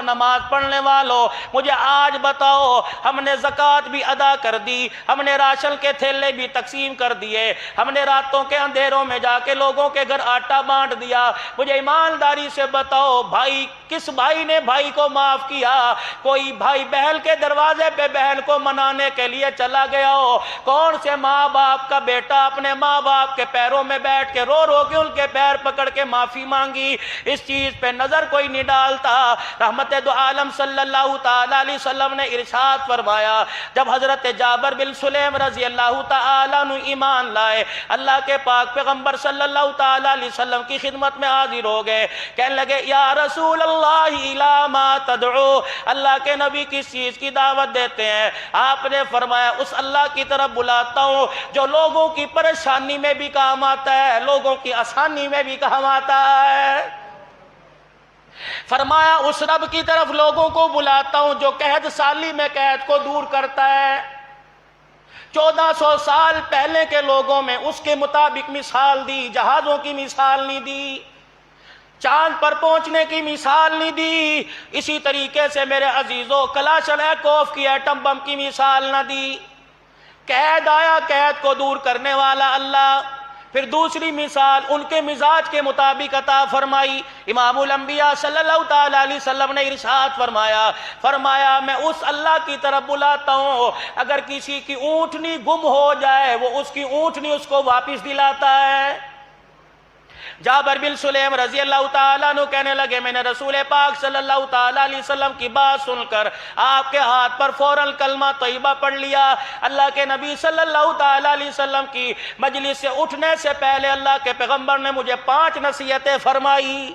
نماز پڑھنے والوں، مجھے آج بتاؤ، ہم نے زکوٰۃ بھی ادا کر دی، ہم نے راشن کے تھیلے بھی تقسیم کر دیے، ہم نے راتوں کے اندھیروں میں جا کے لوگوں کے گھر آٹا بانٹ دیا، مجھے ایمانداری سے بتاؤ بھائی، کس بھائی نے بھائی کو معاف کیا؟ کوئی بھائی بہن کے دروازے پہ بہن کو منانے کے لیے چلا گیا ہو؟ کون سے ماں باپ کا بیٹا اپنے ماں باپ کے پیروں میں بیٹھ کے رو رو کے ان کے پیر پکڑ کے معافی مانگی؟ اس چیز پہ نظر کوئی نہیں ڈالتا۔ رحمت دو عالم صلی اللہ تعالی علیہ وسلم نے ارشاد فرمایا، جب حضرت جابر بن سلیم رضی اللہ تعالیٰ عنہ ایمان لائے، اللہ کے پاک پیغمبر صلی اللہ تعالی علیہ وسلم کی خدمت میں حاضر ہو گئے، کہنے لگے یا رسول اللہ الی ما تدعو، اللہ کے نبی کس چیز کی دعوت دیتے ہیں؟ آپ نے فرمایا اس اللہ کی طرف بلاتا ہوں جو لوگوں کی پریشانی میں بھی کام آتا ہے، لوگوں کی آسانی میں بھی کام آتا ہے۔ فرمایا اس رب کی طرف لوگوں کو بلاتا ہوں جو قحط سالی میں قحط کو دور کرتا ہے۔ 1400 سال پہلے کے لوگوں میں اس کے مطابق مثال دی، جہازوں کی مثال نہیں دی، چاند پر پہنچنے کی مثال نہیں دی، اسی طریقے سے میرے عزیزوں کلاشنکوف کی ایٹم بم کی مثال نہ دی۔ قید آیا، قید کو دور کرنے والا اللہ۔ پھر دوسری مثال ان کے مزاج کے مطابق عطا فرمائی۔ امام الانبیاء صلی اللہ تعالی علیہ وسلم نے ارشاد فرمایا میں اس اللہ کی طرف بلاتا ہوں اگر کسی کی اونٹنی گم ہو جائے وہ اس کی اونٹنی اس کو واپس دلاتا ہے۔ جابر بن سلیم رضی اللہ تعالیٰ عنہ کہنے لگے میں نے رسول پاک صلی اللہ تعالیٰ علیہ وسلم کی بات سن کر آپ کے ہاتھ پر فوراً کلمہ طیبہ پڑھ لیا۔ اللہ کے نبی صلی اللہ تعالیٰ علیہ وسلم کی مجلس سے اٹھنے سے پہلے اللہ کے پیغمبر نے مجھے 5 نصیحتیں فرمائی۔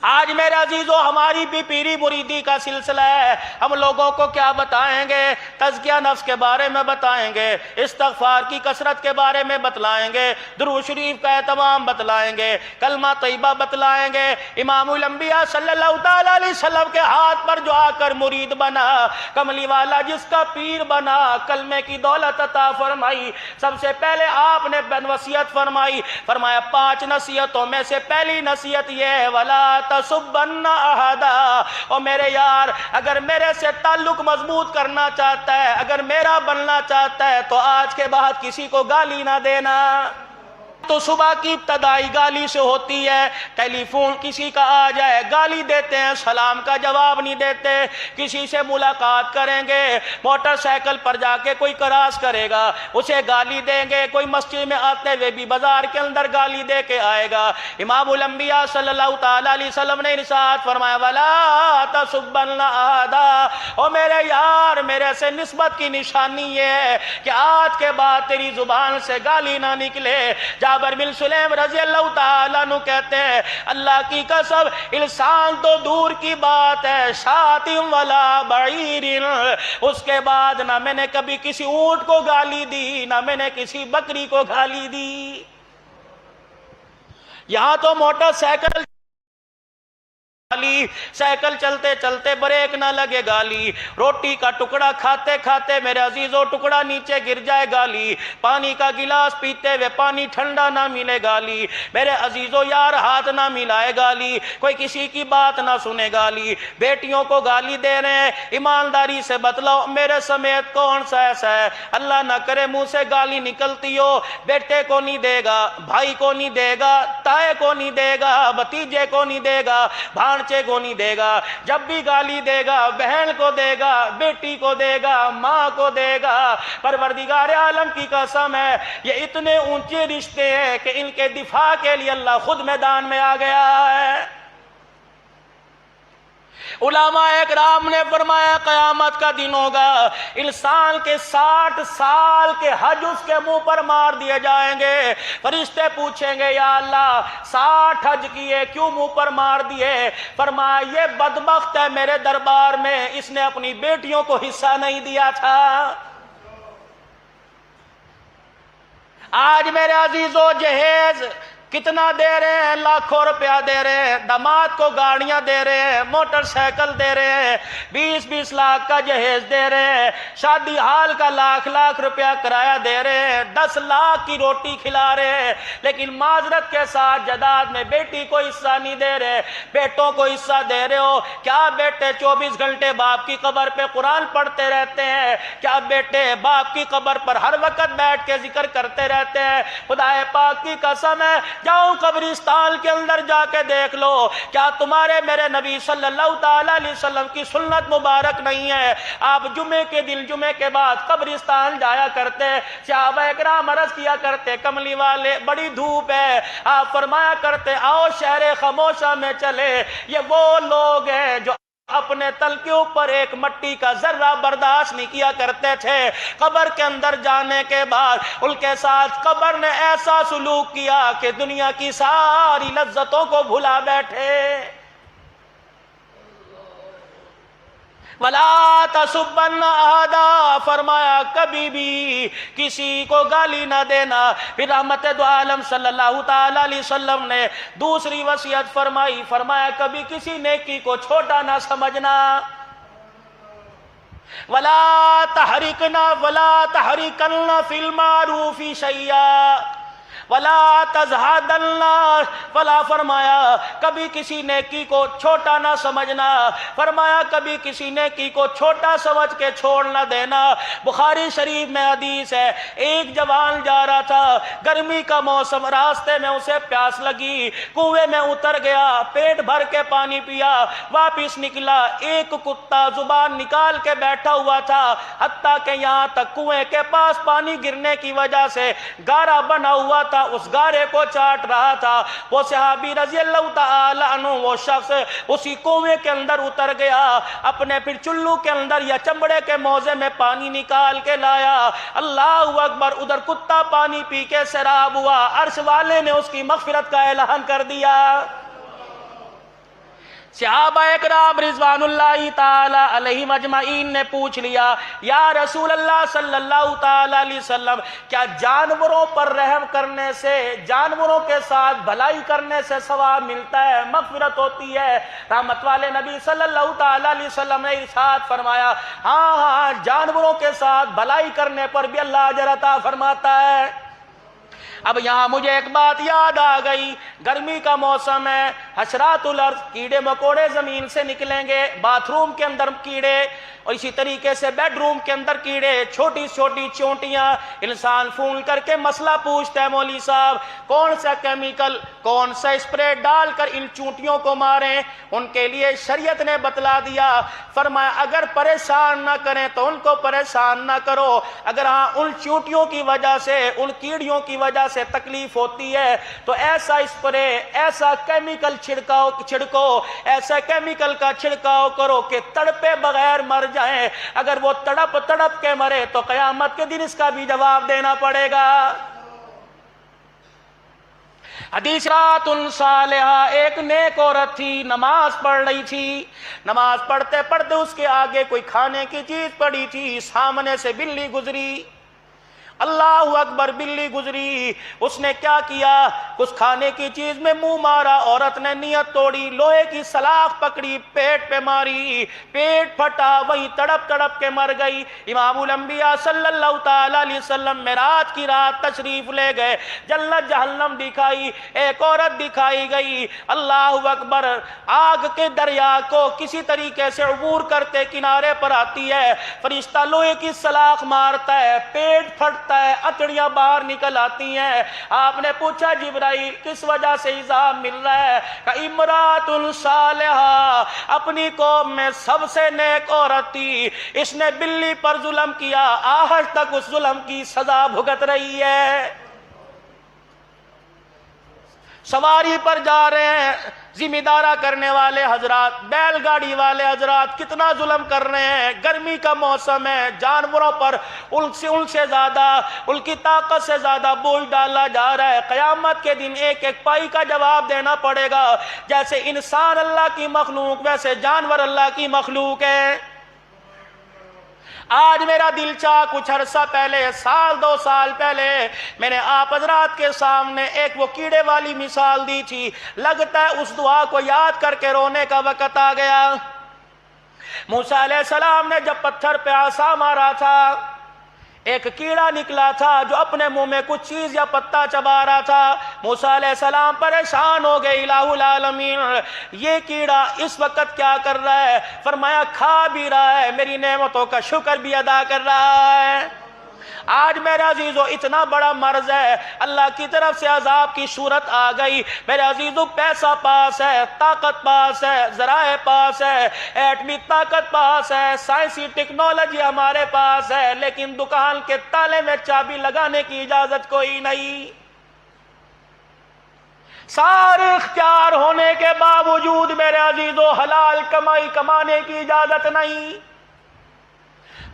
آج میرے عزیزوں ہماری بھی پیری مریدی کا سلسلہ ہے، ہم لوگوں کو کیا بتائیں گے؟ تزکیہ نفس کے بارے میں بتائیں گے، استغفار کی کثرت کے بارے میں بتلائیں گے، درود شریف کا اہتمام بتلائیں گے، کلمہ طیبہ بتلائیں گے۔ امام الانبیاء صلی اللہ تعالیٰ علیہ وسلم کے ہاتھ پر جو آ کر مرید بنا، کملی والا جس کا پیر بنا، کلمے کی دولت عطا فرمائی، سب سے پہلے آپ نے وصیت فرمایا 5 نصیحتوں میں سے پہلی نصیحت یہ ہے وَلَا تَسُبَّنَّ أَحَدًا، اور میرے یار اگر میرے سے تعلق مضبوط کرنا چاہتا ہے، اگر میرا بننا چاہتا ہے تو آج کے بعد کسی کو گالی نہ دینا۔ تو صبح کی ابتدائی گالی سے ہوتی ہے، ٹیلی فون کسی کا آ جائے گالی دیتے ہیں، سلام کا جواب نہیں دیتے، کسی سے ملاقات کریں گے، موٹر سائیکل پر جا کے کوئی کراس کرے گا اسے گالی دیں گے، کوئی مسجد میں آتے ہوئے بھی بازار کے اندر گالی دے کے آئے گا۔ امام الانبیاء صلی اللہ تعالیٰ علیہ وسلم نے ارشاد فرمایا وَلَا تَسُبَّنَّ أَحَدًا، اور میرے یار میرے سے نسبت کی نشانی یہ ہے کہ آج کے بعد تیری زبان سے گالی نہ نکلے۔ جابر بن سلیم رضی اللہ تعالیٰ عنہ کہتے ہیں اللہ کی قسم انسان تو دور کی بات ہے، شاۃ ولا بعیر، اس کے بعد نہ میں نے کبھی کسی اونٹ کو گالی دی، نہ میں نے کسی بکری کو گالی دی۔ یہاں تو موٹر سائیکل سائیکل چلتے چلتے بریک نہ لگے گالی، روٹی کا ٹکڑا کھاتے کھاتے میرے عزیزوں ٹکڑا نیچے گر جائے گالی، پانی کا گلاس پیتے ہوئے پانی ٹھنڈا نہ ملے گالی، میرے عزیزوں یار ہاتھ نہ ملائے گالی، کوئی کسی کی بات نہ سنے گالی، بیٹیوں کو گالی دے رہے ہیں، ایمانداری سے بتلاؤ میرے سمیت کون سا ایسا ہے اللہ نہ کرے منہ سے گالی نکلتی ہو، بیٹے کو نہیں دے گا، بھائی کو نہیں دے گا، تائے کو نہیں دے گا، بھتیجے کو نہیں دے گا، بھانچے کو نہیں دے گا، جب بھی گالی دے گا بہن کو دے گا، بیٹی کو دے گا، ماں کو دے گا۔ پروردگار عالم کی قسم ہے یہ اتنے اونچے رشتے ہیں کہ ان کے دفاع کے لیے اللہ خود میدان میں آ گیا ہے۔ علماء اکرام نے فرمایا قیامت کا دن ہوگا، انسان کے 60 سال کے حج اس کے منہ پر مار دیے جائیں گے، فرشتے پوچھیں گے یا اللہ 60 حج کیے کیوں منہ پر مار دیے؟ فرمایا یہ بدبخت ہے میرے دربار میں اس نے اپنی بیٹیوں کو حصہ نہیں دیا تھا۔ آج میرے عزیزو جہیز کتنا دے رہے ہیں؟ لاکھوں روپیہ دے رہے ہیں، داماد کو گاڑیاں دے رہے ہیں، موٹر سائیکل دے رہے ہیں، 20-20 لاکھ کا جہیز دے رہے ہیں، شادی ہال کا لاکھ روپیہ کرایہ دے رہے ہیں، 10 لاکھ کی روٹی کھلا رہے ہیں، لیکن معذرت کے ساتھ جائیداد میں بیٹی کو حصہ نہیں دے رہے، بیٹوں کو حصہ دے رہے ہو کیا؟ بیٹے 24 گھنٹے باپ کی قبر پہ قرآن پڑھتے رہتے ہیں؟ کیا بیٹے باپ کی قبر پر ہر وقت بیٹھ کے ذکر کرتے رہتے ہیں؟ خدا پاک کی قسم ہے، جاؤ قبرستان کے اندر جا کے دیکھ لو، کیا تمہارے میرے نبی صلی اللہ تعالیٰ علیہ وسلم کی سنت مبارک نہیں ہے؟ آپ جمعے کے دن، جمعے کے بعد قبرستان جایا کرتے، صحابہ اکرام عرض کیا کرتے، کملی والے بڑی دھوپ ہے، آپ فرمایا کرتے آؤ شہر خاموشہ میں چلے، یہ وہ لوگ ہیں جو اپنے تل کے اوپر ایک مٹی کا ذرہ برداشت نہیں کیا کرتے تھے، قبر کے اندر جانے کے بعد ان کے ساتھ قبر نے ایسا سلوک کیا کہ دنیا کی ساری لذتوں کو بھلا بیٹھے۔ وَلَا تَسُبَّنَّ أَحَدًا، فرمایا کبھی بھی کسی کو گالی نہ دینا۔ پھر رحمت دو عالم صلی اللہ تعالیٰ علیہ وسلم نے دوسری وصیت فرمائی، فرمایا کبھی کسی نیکی کو چھوٹا نہ سمجھنا۔ وَلَا تَحْرِقْنَا وَلَا تَحْرِقَنَّ فِي الْمَعْرُوفِ شَيْئًا وَلَا تَزْهَدَنَّ، فلا فرمایا کبھی کسی نیکی کو چھوٹا نہ سمجھنا، فرمایا کبھی کسی نیکی کو چھوٹا سمجھ کے چھوڑ نہ دینا۔ بخاری شریف میں حدیث ہے، ایک جوان جا رہا تھا، گرمی کا موسم، راستے میں اسے پیاس لگی، کنویں میں اتر گیا، پیٹ بھر کے پانی پیا، واپس نکلا، ایک کتا زبان نکال کے بیٹھا ہوا تھا، حتیٰ کہ یہاں تک کنویں کے پاس پانی گرنے کی وجہ سے گارا بنا ہوا تھا، اس گارے کو چاٹ رہا تھا۔ وہ صحابی رضی اللہ تعالی عنہ، وہ شخص اسی کنویں کے اندر اتر گیا، اپنے پھر چلو کے اندر یا چمڑے کے موزے میں پانی نکال کے لایا، اللہ اکبر، ادھر کتا پانی پی کے سیراب ہوا، عرش والے نے اس کی مغفرت کا اعلان کر دیا۔ صحابہ اکرام رضوان اللہ تعالی علیہم اجمعین نے پوچھ لیا، یا رسول اللہ صلی اللہ تعالی علیہ وسلم، کیا جانوروں پر رحم کرنے سے، جانوروں کے ساتھ بھلائی کرنے سے ثواب ملتا ہے، مغفرت ہوتی ہے؟ رحمت والے نبی صلی اللہ تعالی علیہ وسلم نے ارشاد فرمایا، ہاں ہاں، جانوروں کے ساتھ بھلائی کرنے پر بھی اللہ اجر عطا فرماتا ہے۔ اب یہاں مجھے ایک بات یاد آ گئی، گرمی کا موسم ہے، حشرات الارض، کیڑے مکوڑے زمین سے نکلیں گے، باتھ روم کے اندر کیڑے، اور اسی طریقے سے بیڈ روم کے اندر کیڑے، چھوٹی چھوٹی چونٹیاں، انسان فون کر کے مسئلہ پوچھتا ہے، مولوی صاحب کون سا کیمیکل، کون سا اسپرے ڈال کر ان چونٹیوں کو ماریں؟ ان کے لیے شریعت نے بتلا دیا، فرمایا اگر پریشان نہ کریں تو ان کو پریشان نہ کرو، اگر ہاں ان چونٹیوں کی وجہ سے، ان کیڑیوں کی وجہ سے تکلیف ہوتی ہے تو ایسا اسپرے، ایسا کیمیکل چھڑکو، ایسا کیمیکل کا چھڑکاؤ کرو کہ تڑپے بغیر مر جائیں، اگر وہ تڑپ تڑپ کے مرے تو قیامت کے دن اس کا بھی جواب دینا پڑے گا۔ حدیث رات صالحہ، ایک نیک عورت تھی، نماز پڑھ رہی تھی، نماز پڑھتے پڑھتے اس کے آگے کوئی کھانے کی چیز پڑی تھی، سامنے سے بلی گزری، اللہ اکبر، بلی گزری، اس نے کیا کیا؟ کچھ کھانے کی چیز میں منہ مارا، عورت نے نیت توڑی، لوہے کی سلاخ پکڑی، پیٹ پہ ماری، پیٹ پھٹا، وہیں تڑپ تڑپ کے مر گئی۔ امام الانبیاء صلی اللہ تعالی علیہ وسلم معراج کی رات تشریف لے گئے، جنت جہنم دکھائی، ایک عورت دکھائی گئی، اللہ اکبر، آگ کے دریا کو کسی طریقے سے عبور کرتے کنارے پر آتی ہے، فرشتہ لوہے کی سلاخ مارتا ہے، پیٹ پھٹتا ہے، اتڑیاں باہر نکل آتی ہیں۔ آپ نے پوچھا جبرائیل کس وجہ سے عذاب مل رہا ہے؟ کہ امرات صالحہ، اپنی قوم میں سب سے نیک عورت تھی، اس نے بلی پر ظلم کیا، آج تک اس ظلم کی سزا بھگت رہی ہے۔ سواری پر جا رہے ہیں، ذمہ دارہ کرنے والے حضرات، بیل گاڑی والے حضرات کتنا ظلم کر رہے ہیں، گرمی کا موسم ہے، جانوروں پر ان سے زیادہ، ان کی طاقت سے زیادہ بوجھ ڈالا جا رہا ہے۔ قیامت کے دن ایک ایک پائی کا جواب دینا پڑے گا، جیسے انسان اللہ کی مخلوق ویسے جانور اللہ کی مخلوق ہے۔ آج میرا دل چاہ کچھ عرصہ پہلے، سال 2 سال پہلے میں نے آپ حضرات کے سامنے ایک وہ کیڑے والی مثال دی تھی، لگتا ہے اس دعا کو یاد کر کے رونے کا وقت آ گیا۔ موسیٰ علیہ السلام نے جب پتھر پہ عصا مارا تھا، ایک کیڑا نکلا تھا جو اپنے منہ میں کچھ چیز یا پتا چبا رہا تھا۔ موسیٰ علیہ السلام پریشان ہو گئے، الہ العالمین یہ کیڑا اس وقت کیا کر رہا ہے؟ فرمایا کھا بھی رہا ہے، میری نعمتوں کا شکر بھی ادا کر رہا ہے۔ آج میرے عزیزو اتنا بڑا مرض ہے، اللہ کی طرف سے عذاب کی صورت آ گئی۔ میرے عزیزو پیسہ پاس ہے، طاقت پاس ہے، ذرائع پاس ہے، ایٹمی طاقت پاس ہے، سائنسی ٹیکنالوجی ہمارے پاس ہے، لیکن دکان کے تالے میں چابی لگانے کی اجازت کوئی نہیں۔ سارے اختیار ہونے کے باوجود میرے عزیزو حلال کمائی کمانے کی اجازت نہیں۔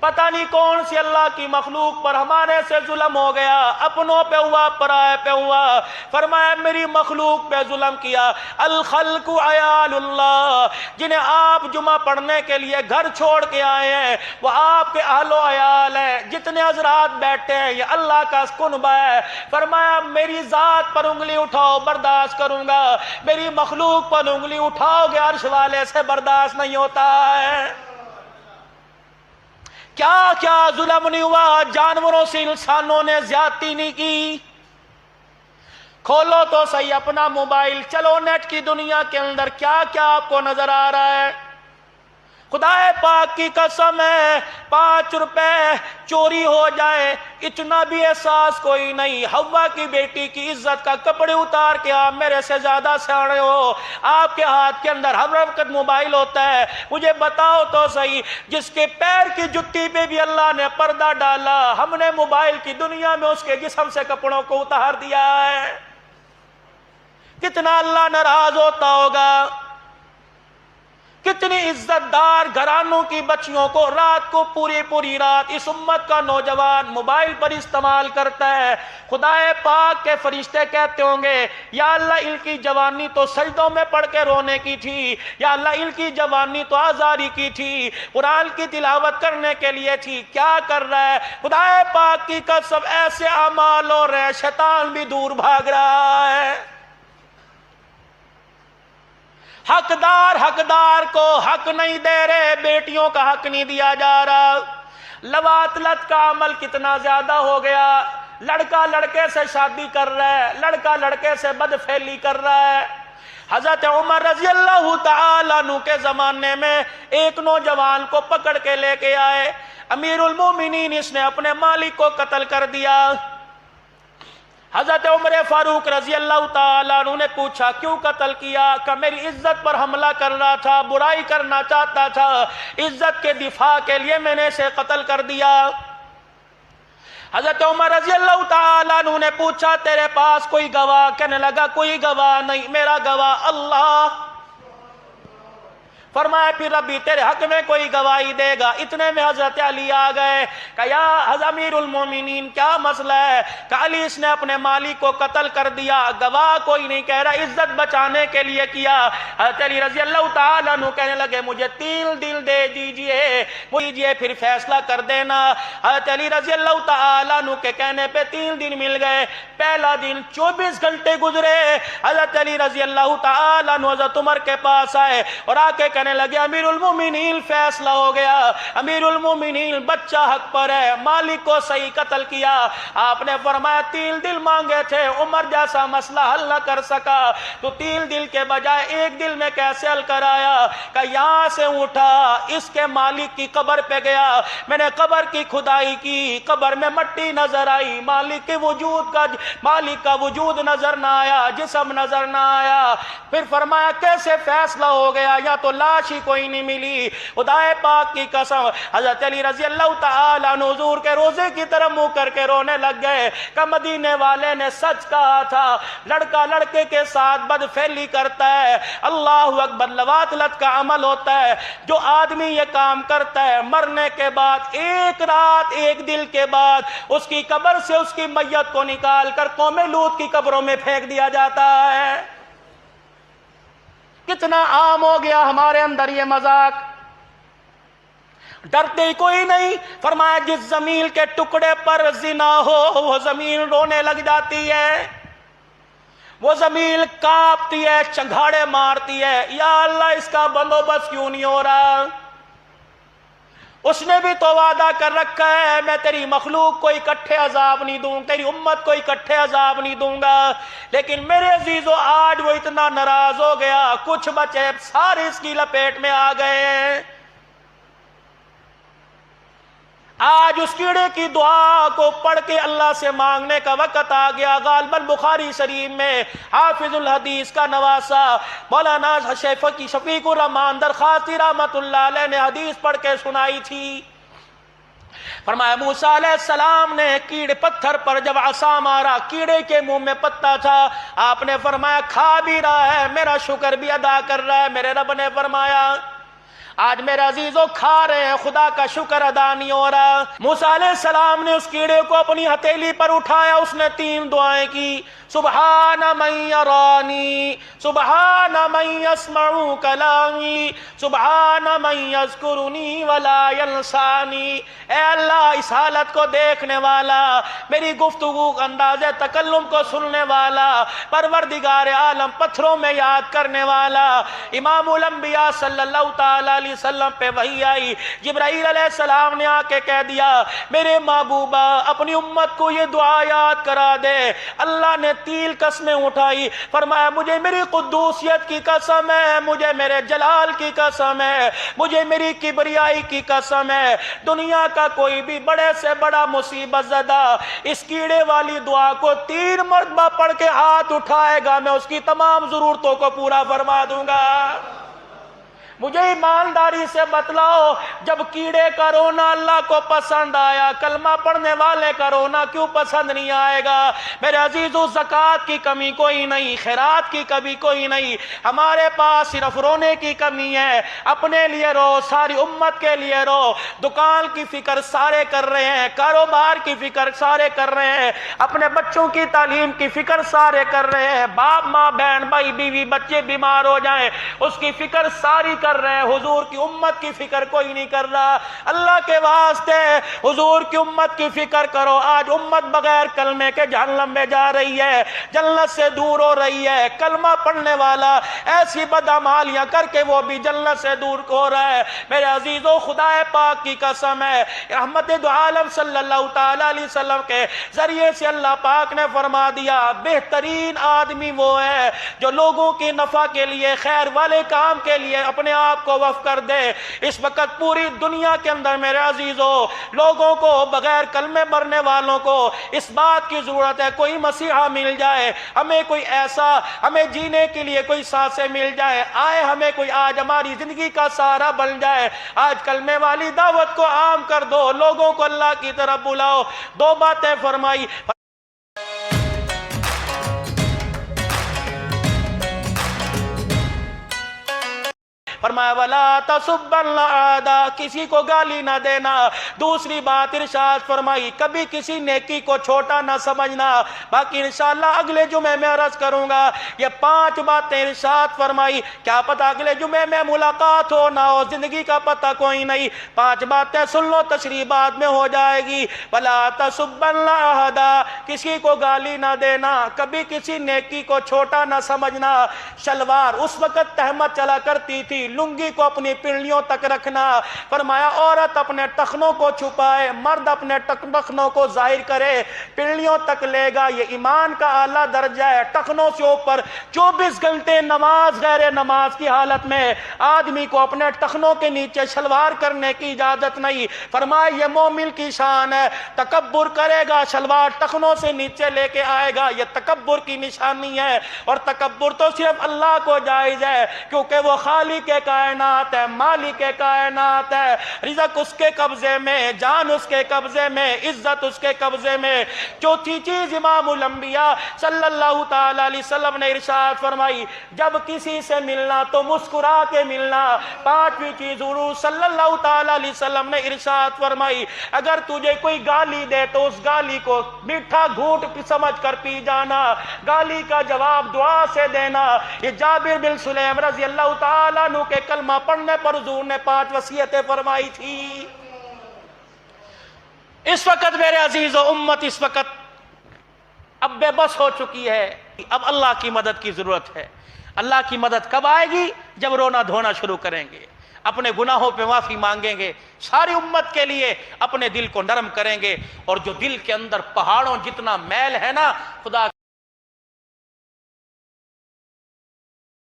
پتہ نہیں کون سی اللہ کی مخلوق پر ہمارے سے ظلم ہو گیا، اپنوں پہ ہوا، پرائے پہ ہوا۔ فرمایا میری مخلوق پہ ظلم کیا۔ الخلق عیال اللہ، جنہیں آپ جمعہ پڑھنے کے لیے گھر چھوڑ کے آئے ہیں وہ آپ کے اہل و عیال ہیں، جتنے حضرات بیٹھے ہیں یہ اللہ کا کنبہ ہے۔ فرمایا میری ذات پر انگلی اٹھاؤ برداشت کروں گا، میری مخلوق پر انگلی اٹھاؤ گے عرش والے سے برداشت نہیں ہوتا ہے۔ کیا کیا ظلم نہیں ہوا، جانوروں سے انسانوں نے زیادتی نہیں کی۔ کھولو تو صحیح اپنا موبائل، چلو نیٹ کی دنیا کے اندر کیا کیا آپ کو نظر آ رہا ہے۔ خدا پاک کی قسم ہے 5 روپے چوری ہو جائے اتنا بھی احساس کوئی نہیں۔ حوا کی بیٹی کی عزت کا کپڑے اتار کے آپ میرے سے زیادہ سیانے ہو، آپ کے ہاتھ کے اندر ہر وقت موبائل ہوتا ہے۔ مجھے بتاؤ تو صحیح، جس کے پیر کی جتی پہ بھی اللہ نے پردہ ڈالا، ہم نے موبائل کی دنیا میں اس کے جسم سے کپڑوں کو اتار دیا ہے۔ کتنا اللہ ناراض ہوتا ہوگا۔ کتنی عزت دار گھرانوں کی بچیوں کو رات کو پوری رات اس امت کا نوجوان موبائل پر استعمال کرتا ہے۔ خدا پاک کے فرشتے کہتے ہوں گے یا اللہ ان کی جوانی تو سجدوں میں پڑھ کے رونے کی تھی، یا اللہ ان کی جوانی تو آزاری کی تھی، قرآن کی تلاوت کرنے کے لیے تھی، کیا کر رہا ہے؟ خدا پاک کی قسم ایسے اعمال ہو رہے ہیں شیطان بھی دور بھاگ رہا ہے۔ حقدار کو حق نہیں دے رہے، بیٹیوں کا حق نہیں دیا جا رہا۔ لواطلت کا عمل کتنا زیادہ ہو گیا، لڑکا لڑکے سے شادی کر رہا ہے، لڑکا لڑکے سے بدفعلی کر رہا ہے۔ حضرت عمر رضی اللہ تعالیٰ عنہ کے زمانے میں ایک نوجوان کو پکڑ کے لے کے آئے، امیر المومنین اس نے اپنے مالک کو قتل کر دیا۔ حضرت عمر فاروق رضی اللہ تعالیٰ عنہ نے پوچھا کیوں قتل کیا؟ کہ میری عزت پر حملہ کر رہا تھا، برائی کرنا چاہتا تھا، عزت کے دفاع کے لیے میں نے اسے قتل کر دیا۔ حضرت عمر رضی اللہ تعالیٰ عنہ نے پوچھا تیرے پاس کوئی گواہ؟ کہنے لگا کوئی گواہ نہیں، میرا گواہ اللہ۔ فرمایا پھر ربی تیرے حق میں کوئی گواہی دے گا۔ اتنے میں حضرت علی آ گئے کہ یا امیر المومنین کیا مسئلہ ہے؟ کہ علی اس نے اپنے مالک کو قتل کر دیا، گواہ کوئی نہیں، کہہ رہا عزت بچانے کے لیے کیا۔ حضرت علی رضی اللہ تعالیٰ عنہ کہنے لگے مجھے 3 دن دے دیجئے پھر فیصلہ کر دینا۔ حضرت علی رضی اللہ تعالیٰ عنہ کے کہنے پہ 3 دن مل گئے۔ پہلا دن 24 گھنٹے گزرے، حضرت علی رضی اللہ تعالیٰ عنہ حضرت عمر کے پاس آئے اور آ کے کہنے لگے امیر المومنین فیصلہ ہو گیا، امیر المومنین بچہ حق پر ہے، مالک کو صحیح قتل کیا۔ آپ نے فرمایا 3 دل مانگے تھے، عمر جیسا مسئلہ حل نہ کر سکا تو 3 دل کے بجائے 1 دل میں کیسے حل کر آیا؟ کہ یہاں سے اٹھا اس کے مالک کی قبر پہ گیا، میں نے قبر کی کھدائی کی، قبر میں مٹی نظر آئی، مالک کا وجود نظر نہ آیا، جسم نظر نہ آیا۔ پھر فرمایا کیسے فیصلہ ہو گیا؟ یا تو لاش ہی کوئی نہیں ملی۔ خدا پاک کی قسم حضرت علی رضی اللہ تعالیٰ عنہ حضور کے روزے کی طرف منہ کر کے رونے لگ گئے کہ مدینے والے نے سچ کہا تھا، لڑکا لڑکے کے ساتھ بدفعلی کرتا ہے، اللہ اکبر، لواطلت کا عمل ہوتا ہے۔ جو آدمی یہ کام کرتا ہے مرنے کے بعد 1 رات 1 دل کے بعد اس کی قبر سے اس کی میت کو نکال کر قوم لوط کی قبروں میں پھینک دیا جاتا ہے۔ کتنا عام ہو گیا ہمارے اندر یہ مذاق۔ ڈرتے ہی کوئی نہیں. فرمایا جس زمین کے ٹکڑے پر زنا ہو وہ زمین رونے لگ جاتی ہے, وہ زمین کانپتی ہے, چنگھاڑے مارتی ہے, یا اللہ اس کا بندوبست کیوں نہیں ہو رہا. اس نے بھی تو وعدہ کر رکھا ہے میں تیری مخلوق کو اکٹھے عذاب نہیں دوں, تیری امت کو اکٹھے عذاب نہیں دوں گا. لیکن میرے عزیزو آج وہ اتنا ناراض ہو گیا, کچھ بچے سارے اس کی لپیٹ میں آ گئے ہیں. آج اس کیڑے کی دعا کو پڑھ کے اللہ سے مانگنے کا وقت آ گیا. غالباً بخاری شریف میں حافظ الحدیث کا نواسہ مولانا شفیق الرحمان درخواستی رحمت اللہ علیہ نے حدیث پڑھ کے سنائی تھی. فرمایا موسیٰ علیہ السلام نے کیڑے پتھر پر جب عصا مارا, کیڑے کے منہ میں پتا تھا, آپ نے فرمایا کھا بھی رہا ہے, میرا شکر بھی ادا کر رہا ہے. میرے رب نے فرمایا آج میرے عزیزوں کھا رہے ہیں, خدا کا شکر ادا نہیں ہو رہا. موسیٰ علیہ السلام نے اس کیڑے کو اپنی ہتھیلی پر اٹھایا, اس نے 3 دعائیں کی. سبحان من یرانی, سبحان من یسمع کلامی, سبحان من یذکرنی ولا ینسانی. اے اللہ اس حالت کو دیکھنے والا, میری گفتگو انداز تکلم کو سننے والا, پروردگار عالم پتھروں میں یاد کرنے والا. امام الانبیاء صلی اللہ تعالی علیہ وسلم پہ وحی آئی, جبرائیل علیہ السلام نے آ کے کہہ دیا میرے محبوبہ اپنی امت کو یہ دعا یاد کرا دے. اللہ نے 3 قسمیں اٹھائی, فرمایا مجھے میری قدوسیت کی قسم ہے, مجھے میرے جلال کی قسم ہے, مجھے میری کبریائی کی قسم ہے, دنیا کا کوئی بھی بڑے سے بڑا مصیبت زدہ اس کیڑے والی دعا کو 3 مرتبہ پڑھ کے ہاتھ اٹھائے گا, میں اس کی تمام ضرورتوں کو پورا فرما دوں گا. مجھے ایمانداری سے بتلاؤ جب کیڑے کا رونا اللہ کو پسند آیا, کلمہ پڑھنے والے کا رونا کیوں پسند نہیں آئے گا؟ میرے عزیزو زکوٰۃ کی کمی کوئی نہیں, خیرات کی کمی کوئی نہیں, ہمارے پاس صرف رونے کی کمی ہے. اپنے لیے رو, ساری امت کے لیے رو. دکان کی فکر سارے کر رہے ہیں, کاروبار کی فکر سارے کر رہے ہیں, اپنے بچوں کی تعلیم کی فکر سارے کر رہے ہیں, باپ ماں بہن بھائی بیوی بچے بیمار ہو جائیں اس کی فکر ساری کر رہے ہیں, حضور کی امت کی فکر کوئی نہیں کر رہا. اللہ کے واسطے حضور کی امت کی فکر کرو. آج امت بغیر کلمے کے جہنم میں جا رہی ہے, جنت سے دور ہو رہی ہے. کلمہ پڑھنے والا ایسی بدعمالیاں کر کے وہ بھی جنت سے دور ہو رہا ہے. میرے عزیزو خدا پاک کی قسم ہے, رحمت دو عالم صلی اللہ تعالی علیہ وسلم کے ذریعے سے اللہ پاک نے فرما دیا بہترین آدمی وہ ہے جو لوگوں کی نفع کے لیے, خیر والے کام کے لیے اپنے آپ کو وقف کر دے. اس وقت پوری دنیا کے اندر میرے عزیزو لوگوں کو بغیر کلمے مرنے والوں کو اس بات کی ضرورت ہے کوئی مسیحا مل جائے, ہمیں کوئی ایسا, ہمیں جینے کے لیے کوئی سانسیں مل جائے, آئے ہمیں کوئی آج ہماری زندگی کا سہارا بن جائے. آج کلمے والی دعوت کو عام کر دو, لوگوں کو اللہ کی طرف بلاؤ. 2 باتیں فرمائی. فرمایا وَلَا تَسُبَّنَّ أَحَدًا, کسی کو گالی نہ دینا. دوسری بات ارشاد فرمائی کبھی کسی نیکی کو چھوٹا نہ سمجھنا. باقی انشاءاللہ اگلے جمعے میں عرض کروں گا. یہ 5 باتیں ارشاد فرمائی, کیا پتہ اگلے جمعے میں ملاقات ہو نہ ہو, زندگی کا پتہ کوئی نہیں. 5 باتیں سن لو, تشریح بعد میں ہو جائے گی. وَلَا تَسُبَّنَّ أَحَدًا, کسی کو گالی نہ دینا, کبھی کسی نیکی کو چھوٹا نہ سمجھنا. شلوار اس وقت تہمت چلا کرتی تھی, لنگی کو اپنی پنڈلیوں تک رکھنا. فرمایا عورت اپنے ٹخنوں کو چھپائے, مرد اپنے ٹخنوں کو ظاہر کرے, پنڈلیوں تک لے گا. یہ ایمان کا اعلیٰ درجہ ہے. ٹخنوں سے اوپر 24 گھنٹے نماز, غیر نماز کی حالت میں آدمی کو اپنے ٹخنوں کے نیچے شلوار کرنے کی اجازت نہیں. فرمایا یہ مومن کی شان ہے, تکبر کرے گا شلوار ٹخنوں سے نیچے لے کے آئے گا, یہ تکبر کی نشانی ہے. اور تکبر تو صرف اللہ کو جائز ہے کیونکہ وہ خالق کے کائنات ہے, مالک کائنات ہے. رزق اس کے قبضے میں, جان اس کے قبضے میں, عزت اس کے قبضے میں. چوتھی چیز امام الانبیاء صلی اللہ تعالی علیہ وسلم نے ارشاد فرمائی جب کسی سے ملنا تو مسکرا کے ملنا. 5ویں چیز حضور صلی اللہ تعالی علیہ وسلم نے ارشاد فرمائی اگر تجھے کوئی گالی دے تو اس گالی کو میٹھا گھونٹ سمجھ کر پی جانا, گالی کا جواب دعا سے دینا. یہ جابر بن سلیم رضی اللہ تعالیٰ عنہ کے کلمہ پڑھنے پر حضور نے 5 وصیتیں فرمائی تھی. اس وقت میرے عزیز و امت اس وقت اب بے بس ہو چکی ہے، اب اللہ کی مدد کی ضرورت ہے۔ اللہ کی مدد کب آئے گی؟ جب رونا دھونا شروع کریں گے، اپنے گناہوں پہ معافی مانگیں گے، ساری امت کے لیے اپنے دل کو نرم کریں گے، اور جو دل کے اندر پہاڑوں جتنا میل ہے نا، خدا